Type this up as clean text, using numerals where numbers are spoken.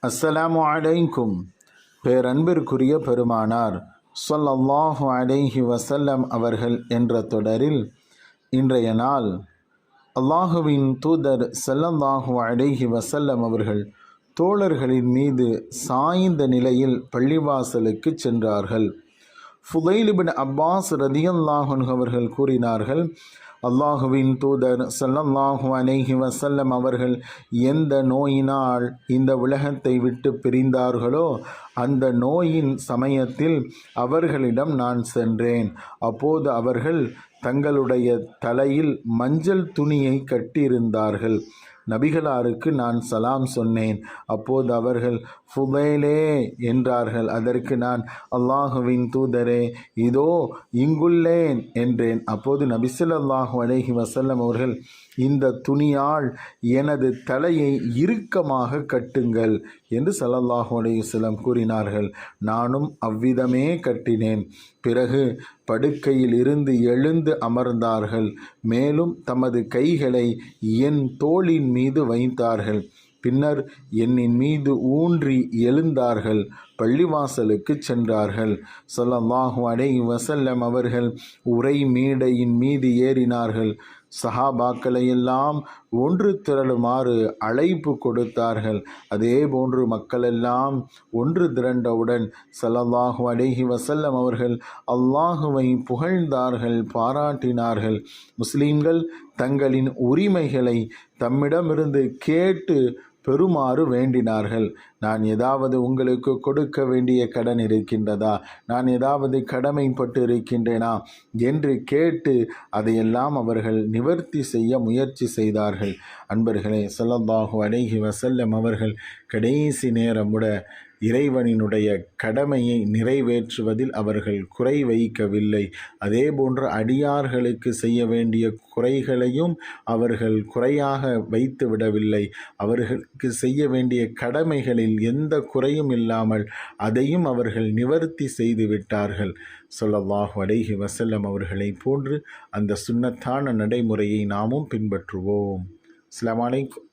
அஸ்ஸலாமு அலைக்கும். பேரன்பிற்குரிய பெருமானார் ஸல்லல்லாஹு அலைஹி வஸல்லம் அவர்கள் என்ற தொடரில் இன்றைய நாள் அல்லாஹுவின் தூதர் ஸல்லல்லாஹு அலைஹி வஸல்லம் அவர்கள் தோழர்களின் மீது சாய்ந்த நிலையில் பள்ளிவாசலுக்கு சென்றார்கள். ஃபுதைல் இப்னு அப்பாஸ் ரதியல்லாஹு அன்ஹு அவர்கள் கூறினார்கள், அல்லாஹுவின் தூதர் ஸல்லல்லாஹு அலைஹி வஸல்லம் அவர்கள் எந்த நோயினால் இந்த உலகத்தை விட்டு பிரிந்தார்களோ அந்த நோயின் சமயத்தில் அவர்களிடம் நான் சென்றேன். அப்போது அவர்கள் தங்களுடைய தலையில் மஞ்சள் துணியை கட்டியிருந்தார்கள். நபிகளாருக்கு நான் சலாம் சொன்னேன். அப்போது அவர்கள் ஃபுதைலே என்றார்கள். அதற்கு நான் அல்லாஹுவின் தூதரே, இதோ இங்குள்ளேன் என்றேன். அப்போது நபி ஸல்லல்லாஹு அலைஹி வஸல்லம் அவர்கள், இந்த துணியால் எனது தலையை இறுக்கமாக கட்டுங்கள் என்று ஸல்லல்லாஹு அலைஹி வஸல்லம் கூறினார்கள். நானும் அவ்விதமே கட்டினேன். பிறகு படுக்கையில் இருந்து எழுந்து அமர்ந்தார்கள். மேலும் தமது கைகளை என் தோளின் மீது வைத்தார்கள். பின்னர் என்னின் மீது ஊன்றி எழுந்தார்கள். பள்ளிவாசலுக்கு சென்றார்கள். ஸல்லல்லாஹு அலைஹி வஸல்லம் அவர்கள் உரை மேடையின் மீது ஏறினார்கள். சஹாபாக்களையெல்லாம் ஒன்று திரளுமாறு அழைப்பு கொடுத்தார்கள். அதே போன்று மக்களெல்லாம் ஒன்று திரண்டவுடன் ஸல்லல்லாஹு அலைஹி வஸல்லம் அவர்கள் அல்லாஹுவை புகழ்ந்தார்கள், பாராட்டினார்கள். முஸ்லிம்கள் தங்களின் உரிமைகளை தம்மிடமிருந்து கேட்டு பெறுமாறு வேண்டினார்கள். நான் ஏதாவது உங்களுக்கு கொடுக்க வேண்டிய கடன் இருக்கின்றதா, நான் ஏதாவது கடமைப்பட்டு இருக்கின்றேனா என்று கேட்டு அதையெல்லாம் அவர்கள் நிவர்த்தி செய்ய முயற்சி செய்தார்கள். அன்பர்களே, ஸல்லல்லாஹு அலைஹி வஸல்லம் அவர்கள் கடைசி நேரம் கூட இறைவனினுடைய கடமையை நிறைவேற்றுவதில் அவர்கள் குறை வைக்கவில்லை. அதே போன்று அடியார்களுக்கு செய்ய வேண்டிய குறைகளையும் அவர்கள் குறையாக வைத்து விடவில்லை. அவர்களுக்கு செய்ய வேண்டிய கடமைகளில் எந்த குறையும் இல்லாமல் அதையும் அவர்கள் நிவர்த்தி செய்து விட்டார்கள். ஸல்லல்லாஹு அலைஹி வஸல்லம் அவர்களை போன்று அந்த சுன்னத்தான நடைமுறையை நாமும் பின்பற்றுவோம். அஸ்ஸலாமு அலைக்கும்.